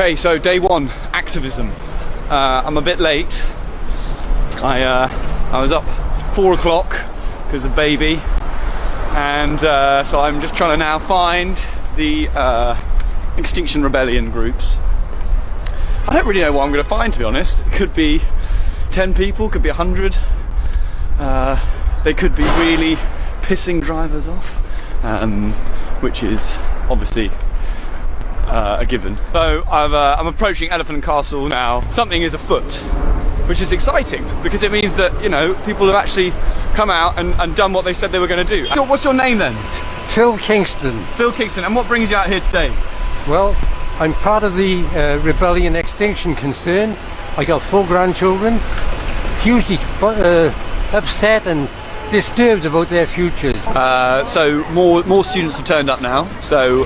Okay, so day one, activism. I'm a bit late. I was up 4 o'clock because of baby, and so I'm just trying to now find the Extinction Rebellion groups. I don't really know what I'm going to find, to be honest. It could be 10 people, could be 100. They could be really pissing drivers off, which is obviously a given. So I'm approaching Elephant and Castle now. Something is afoot, which is exciting because it means that, you know, people have actually come out and done what they said they were going to do. So what's your name then? Phil Kingston. Phil Kingston. And what brings you out here today? Well, I'm part of the Rebellion Extinction concern. I got 4 grandchildren, hugely upset and disturbed about their futures. So more students have turned up now. So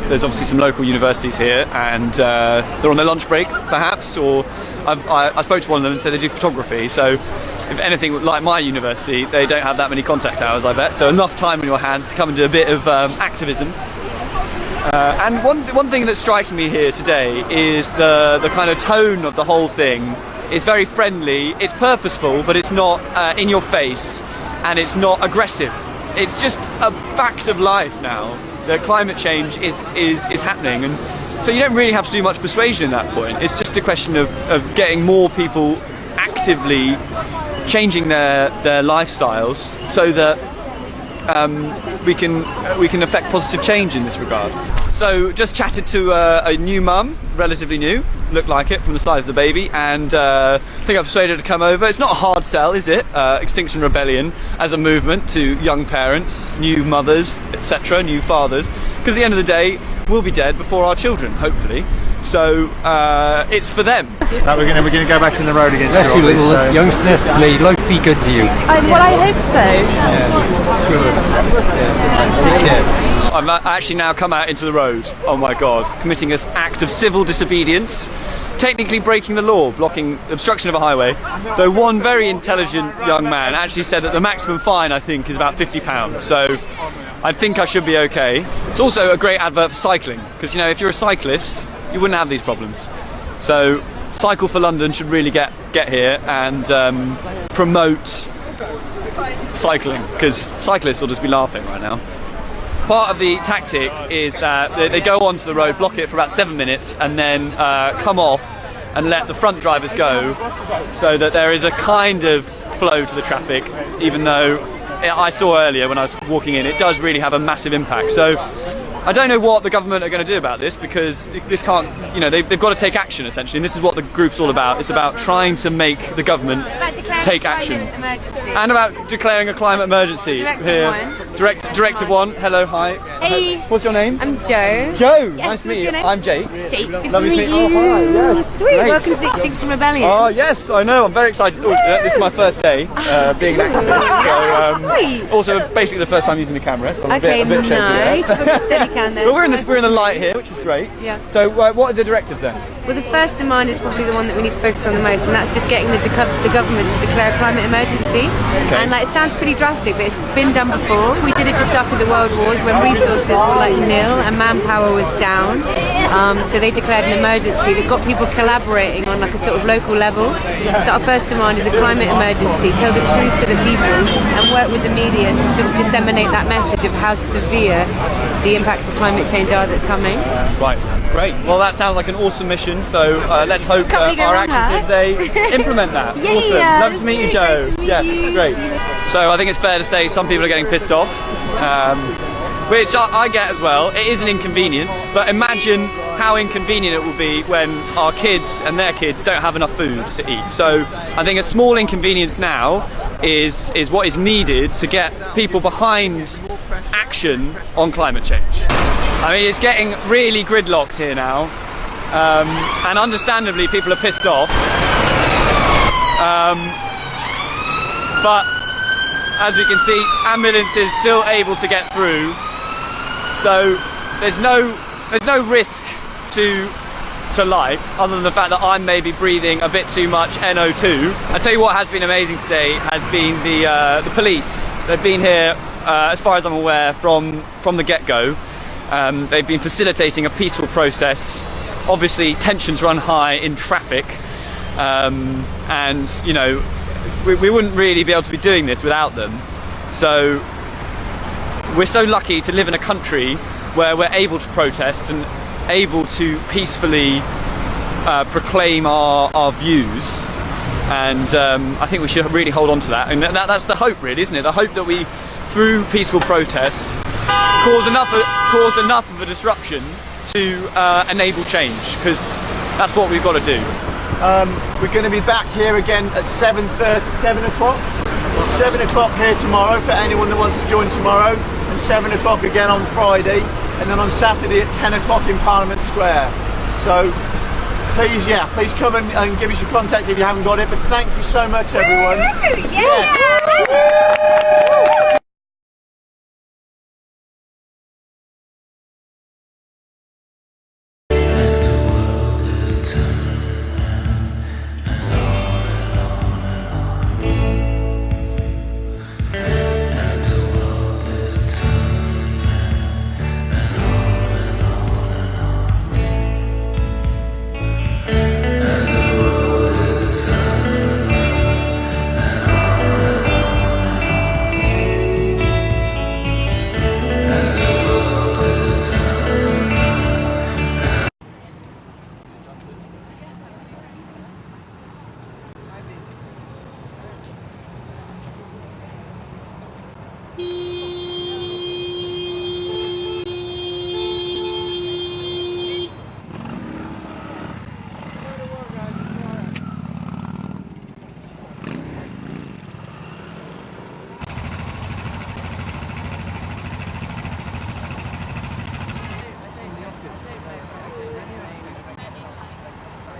there's obviously some local universities here, and they're on their lunch break, perhaps. Or I spoke to one of them and said they do photography. So if anything like my university, they don't have that many contact hours, I bet. So enough time on your hands to come and do a bit of activism. And one thing that's striking me here today is the kind of tone of the whole thing. It's very friendly. It's purposeful, but it's not in your face. And it's not aggressive. It's just a fact of life now that climate change is happening, and so you don't really have to do much persuasion in that point. It's just a question of getting more people actively changing their lifestyles so that we can affect positive change in this regard. So just chatted to a new mum, relatively new, looked like it from the size of the baby, and I think I've persuaded her to come over. It's not a hard sell, is it? Extinction Rebellion as a movement to young parents, new mothers, etc., new fathers, because at the end of the day, we'll be dead before our children, hopefully. So it's for them. We're going to go back in the road again. Bless you, little youngster. May life be good to you. Well, I hope so. Take care. I've actually now come out into the road, oh my god, committing an act of civil disobedience, technically breaking the law, blocking obstruction of a highway, though one very intelligent young man actually said that the maximum fine, I think, is about £50, so I think I should be okay. It's also a great advert for cycling, because, you know, if you're a cyclist, you wouldn't have these problems. So Cycle for London should really get here and promote cycling, because cyclists will just be laughing right now. Part of the tactic is that they go onto the road, block it for about 7 minutes, and then come off and let the front drivers go, so that there is a kind of flow to the traffic, even though I saw earlier when I was walking in, it does really have a massive impact. So I don't know what the government are going to do about this, because this can't, you know, they've got to take action essentially, and this is what the group's all about. It's about trying to make the government take action. And about declaring a climate emergency. Directive 1, hello, hi. Hey. What's your name? I'm Joe. Joe, yes, nice to meet you. Name? I'm Jake. Jake, good Lovely to meet you. Oh, hi, yes. Sweet, Great. Welcome to the Extinction Rebellion. Oh yes, I know, I'm very excited. This is my first day being an activist. So, sweet. Also basically the first time using the camera, so I'm Okay, a bit shaky. nice. We've got Steadicam there. But we're in the light here, which is great. Yeah. So what are the directives then? Well, the first demand is probably the one that we need to focus on the most, and that's just getting the government to declare a climate emergency. Okay. And like, it sounds pretty drastic, but it's been done before. We did it just after the World Wars, when resources were like nil and manpower was down. So they declared an emergency. They've got people collaborating on like a sort of local level. So our first demand is a climate emergency. Tell the truth to the people and work with the media to sort of disseminate that message of how severe the impacts of climate change are that's coming. Right, great. Well, that sounds like an awesome mission. So let's hope our actions today implement that. Yeah, awesome. yeah. Love to meet you, Joe. Yes, great. So I think it's fair to say some people are getting pissed off. Which I get as well. It is an inconvenience, but imagine how inconvenient it will be when our kids and their kids don't have enough food to eat. So I think a small inconvenience now is what is needed to get people behind action on climate change. I mean, it's getting really gridlocked here now, and understandably people are pissed off. But as we can see, ambulances still able to get through. So there's no risk to life, other than the fact that I'm maybe breathing a bit too much NO2. I tell you what has been amazing today has been the police. They've been here, as far as I'm aware, from the get-go. They've been facilitating a peaceful process obviously tensions run high in traffic, and you know, we wouldn't really be able to be doing this without them. So we're so lucky to live in a country where we're able to protest and able to peacefully proclaim our views, and I think we should really hold on to that. And that's the hope, really, isn't it? The hope that we, through peaceful protests, cause enough of a disruption to enable change, because that's what we've got to do. We're going to be back here again at 7 o'clock. 7 o'clock here tomorrow for anyone that wants to join tomorrow, and 7 o'clock again on Friday, and then on Saturday at 10 o'clock in Parliament Square. So please come and give us your contact if you haven't got it. But thank you so much, everyone.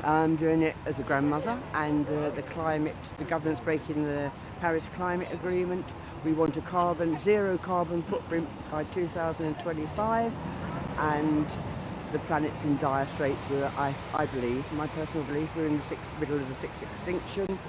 I'm doing it as a grandmother, and the government's breaking the Paris Climate Agreement. We want a zero carbon footprint by 2025, and the planet's in dire straits. I believe, my personal belief, we're in the middle of the sixth extinction.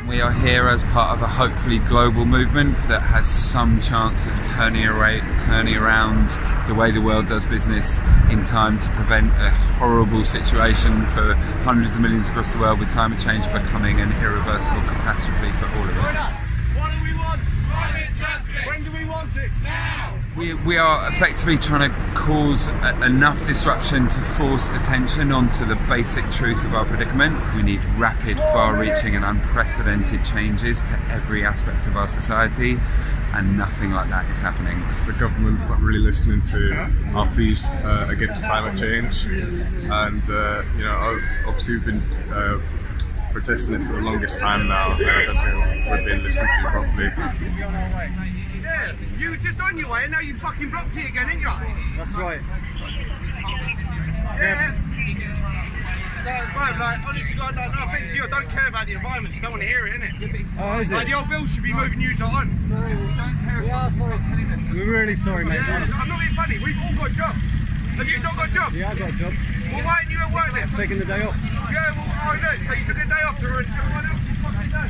We are here as part of a hopefully global movement that has some chance of turning around the way the world does business in time to prevent a horrible situation for hundreds of millions across the world, with climate change becoming an irreversible catastrophe for all of us. What do we want? Climate justice! When do we want it? Now! We are effectively trying to cause enough disruption to force attention onto the basic truth of our predicament. We need rapid, far-reaching and unprecedented changes to every aspect of our society, and nothing like that is happening. The government's not really listening to our pleas against climate change, and obviously we've been protesting it for the longest time now, and I don't think we're being listened to properly. Yeah, you were just on your way and now you fucking blocked it again, ain't you? That's right. Yeah. Like, honestly, God, no offence to you, I don't care about the environment, just don't want to hear it, innit? Oh, is it? Like, the old bill should be moving you on. We are sorry. We're really sorry, mate. Yeah, I'm not being funny, we've all got jobs. Have you not got jobs? Yeah, I've got a job. Well, why ain't you at work then? Taking the day off. Yeah, well, I know, so you took a day off to ruin everyone else's fucking day.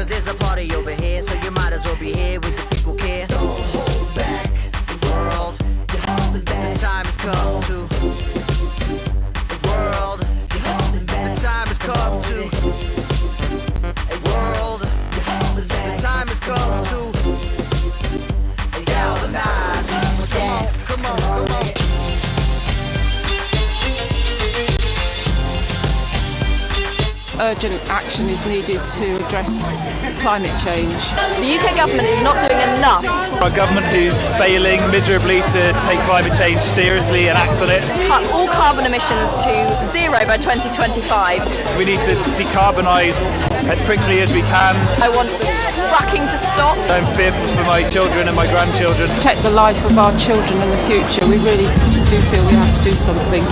Cause there's a party over here, so you might as well be here with the people care. Don't hold back the world, you're holding back. The time has come to the world, you're holding back. The time has come to a world, you're holding back. The time has come to galvanize. Come on, come on. Urgent action is needed to address climate change. The UK government is not doing enough. Our government is failing miserably to take climate change seriously and act on it. Cut all carbon emissions to zero by 2025. So we need to decarbonise as quickly as we can. I want fracking to stop. I'm fearful for my children and my grandchildren. Protect the life of our children in the future. We really do feel we have to do something.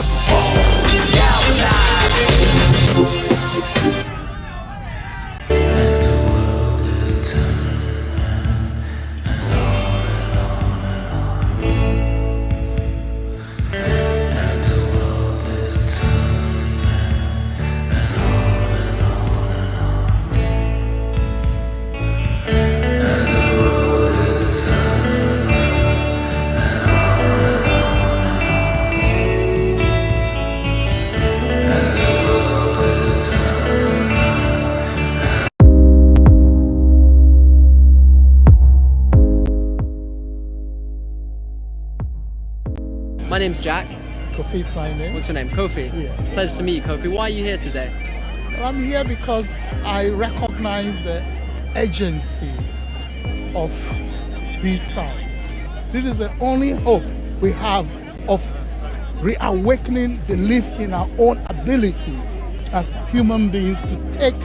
My name's Jack. Kofi's my name. What's your name? Kofi? Yeah. Pleasure to meet you, Kofi. Why are you here today? Well, I'm here because I recognize the urgency of these times. This is the only hope we have of reawakening belief in our own ability as human beings to take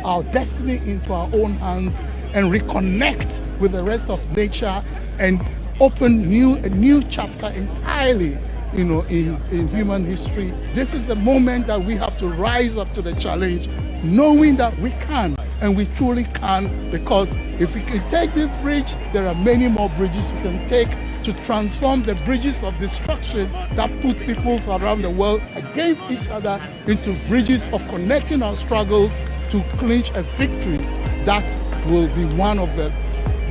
our destiny into our own hands and reconnect with the rest of nature and open a new chapter entirely, in human history. This is the moment that we have to rise up to the challenge, knowing that we can, and we truly can, because if we can take this bridge, there are many more bridges we can take to transform the bridges of destruction that put peoples around the world against each other into bridges of connecting our struggles to clinch a victory that will be one of the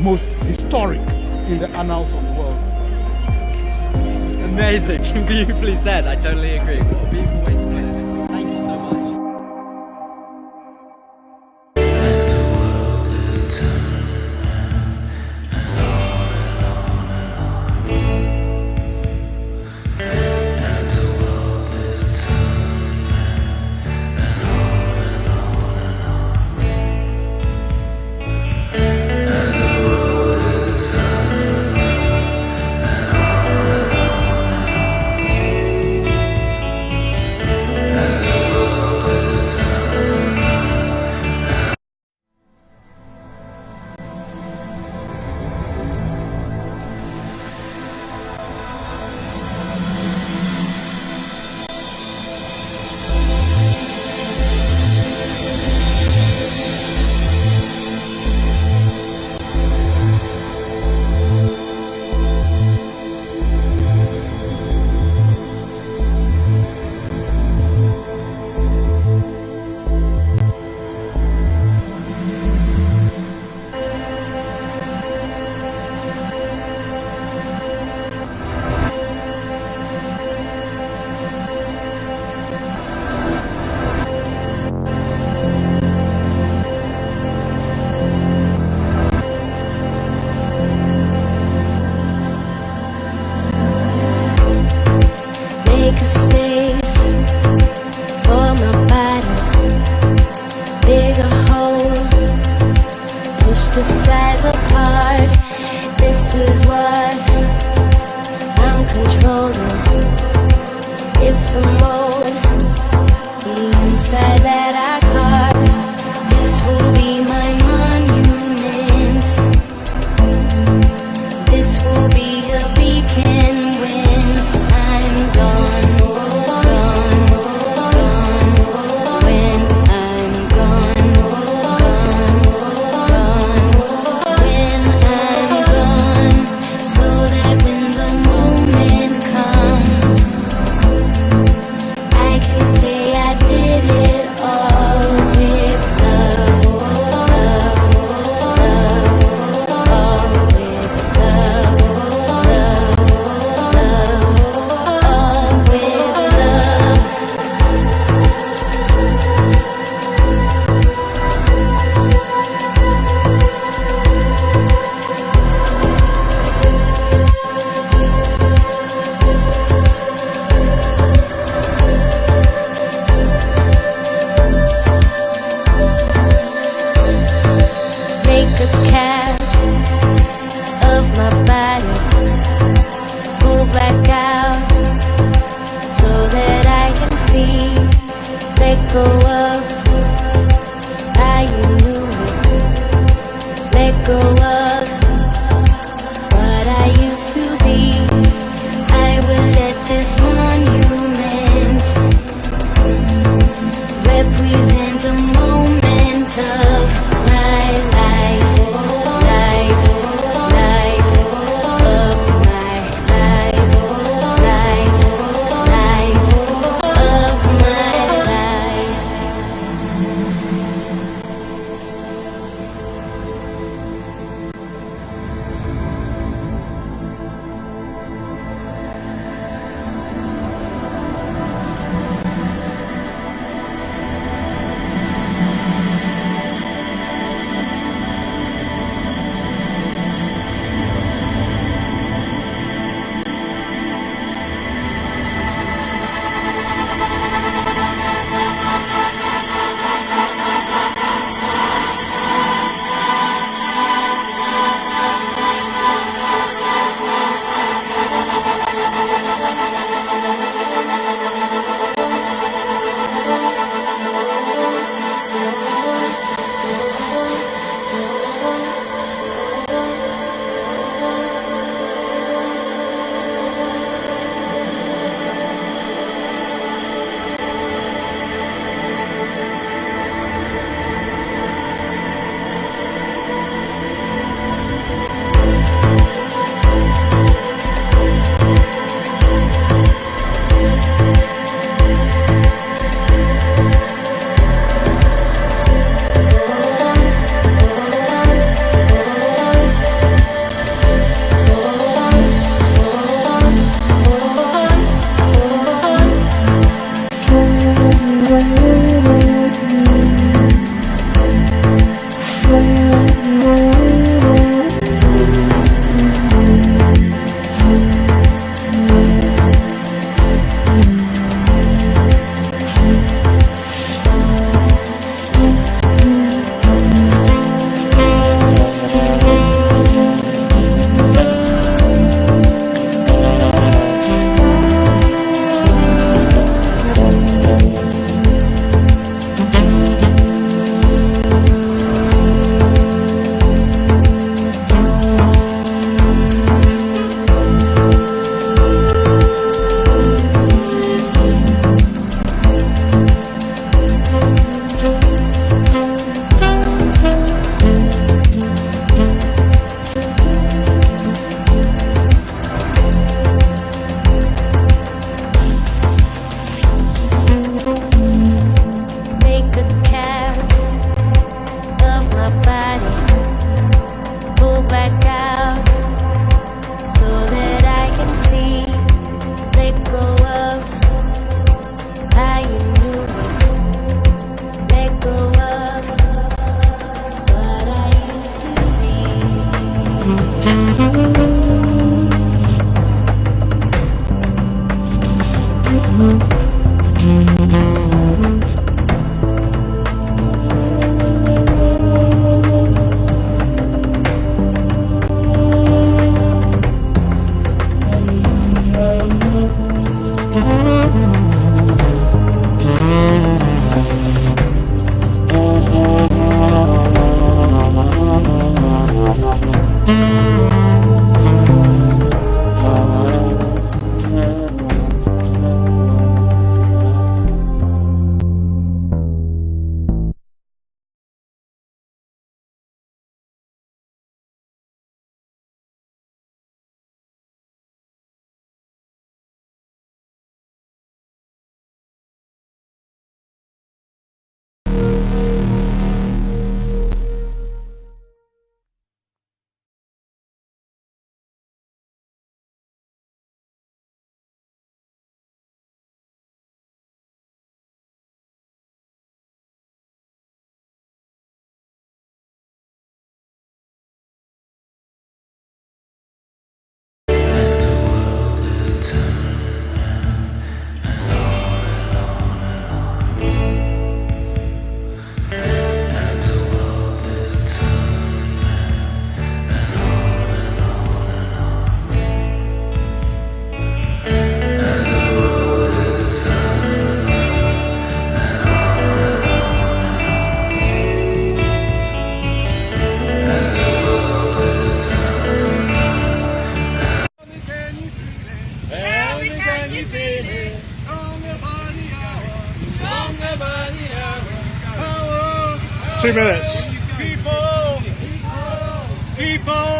most historic in the annals of the world. Amazing, beautifully said. I totally agree. What a beautiful way to put it. Thank you so much. cast of my body, pull back out so that I can see, let go of how you knew me, let go of what I used to be. I will let this monument represent a moment of my life, life, life, of my life, life, life, of my life. 2 minutes. People! People!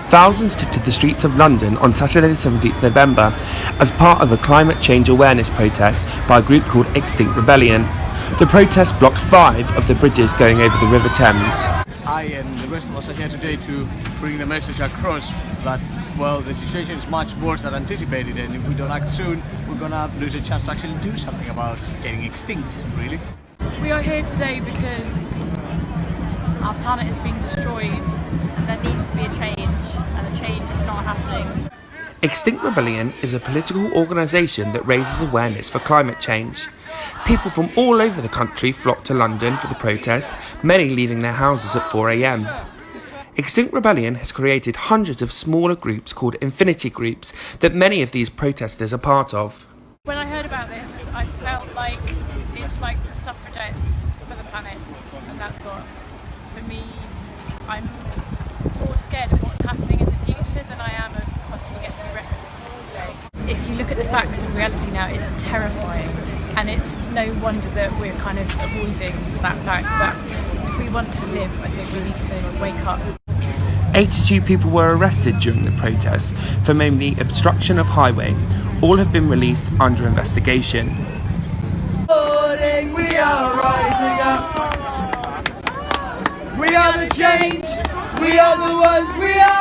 Thousands took to the streets of London on Saturday the 17th November as part of a climate change awareness protest by a group called Extinction Rebellion. The protest blocked 5 of the bridges going over the River Thames. I and the rest of us are here today to bring the message across that, well, the situation is much worse than anticipated, and if we don't act soon, we're gonna lose a chance to actually do something about getting extinct, really. We are here today because our planet is being destroyed and there needs to be a change, and the change is not happening. Extinction Rebellion is a political organisation that raises awareness for climate change. People from all over the country flock to London for the protest, many leaving their houses at 4 a.m. Extinction Rebellion has created hundreds of smaller groups called infinity groups that many of these protesters are part of. When I heard about this, I felt like it's like the suffragettes for the planet, and that's what, for me, I'm more scared of what's happening in the future than I am of possibly getting arrested today. If you look at the facts of reality now, it's terrifying, and it's no wonder that we're kind of avoiding that fact, but if we want to live, I think we need to wake up. 82 people were arrested during the protests for mainly obstruction of highway. All have been released under investigation. We are rising up. We are the change. We are the ones. We are.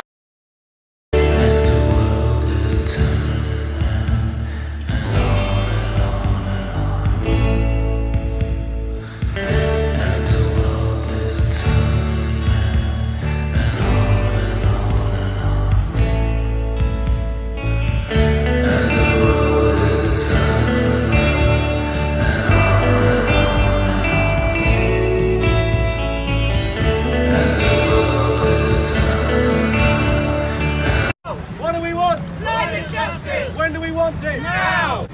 Now!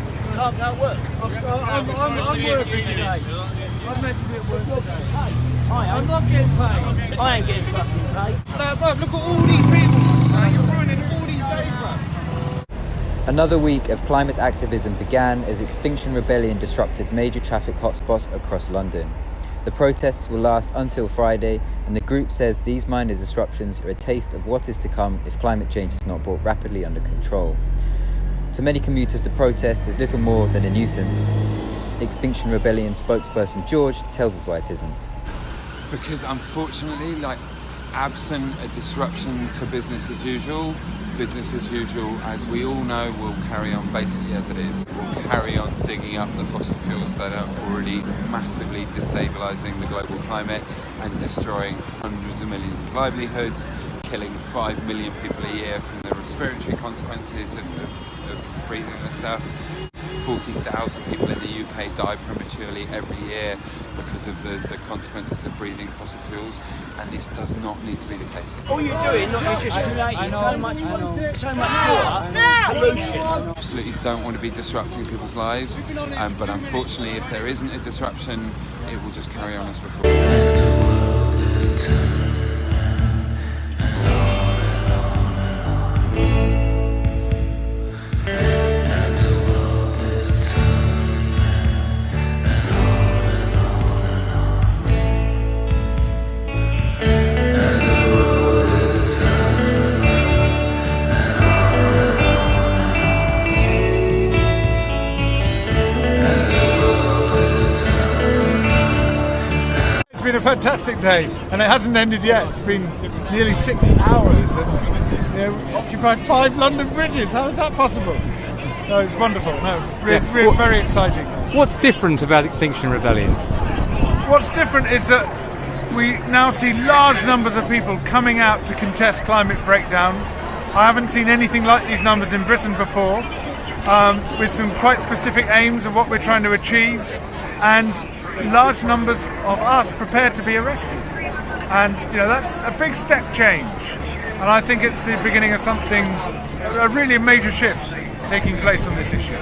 Can't work. I'm working today. I'm meant to be at work today. Hi, I'm not getting paid. I ain't getting fucking paid. Bro, look at all these people. You're ruining all these days, bro. Another week of climate activism began as Extinction Rebellion disrupted major traffic hotspots across London. The protests will last until Friday, and the group says these minor disruptions are a taste of what is to come if climate change is not brought rapidly under control. To many commuters, the protest is little more than a nuisance. Extinction Rebellion spokesperson George tells us why it isn't. Because unfortunately, absent a disruption to business as usual, as we all know, will carry on basically as it is. We'll carry on digging up the fossil fuels that are already massively destabilising the global climate and destroying hundreds of millions of livelihoods, killing 5 million people a year from the respiratory consequences of breathing the stuff. 40,000 people in the UK die prematurely every year because of the consequences of breathing fossil fuels, and this does not need to be the case. All you're doing is just creating so much more pollution. Absolutely don't want to be disrupting people's lives, but unfortunately if there isn't a disruption, it will just carry on as before. What do we want? fantastic day, and it hasn't ended yet. It's been nearly 6 hours, and occupied 5 London bridges. How is that possible? No, it's wonderful. No, really very exciting. What's different about Extinction Rebellion? What's different is that we now see large numbers of people coming out to contest climate breakdown. I haven't seen anything like these numbers in Britain before, with some quite specific aims of what we're trying to achieve, and large numbers of us prepared to be arrested. And that's a big step change, and I think it's the beginning of something, a really major shift taking place on this issue.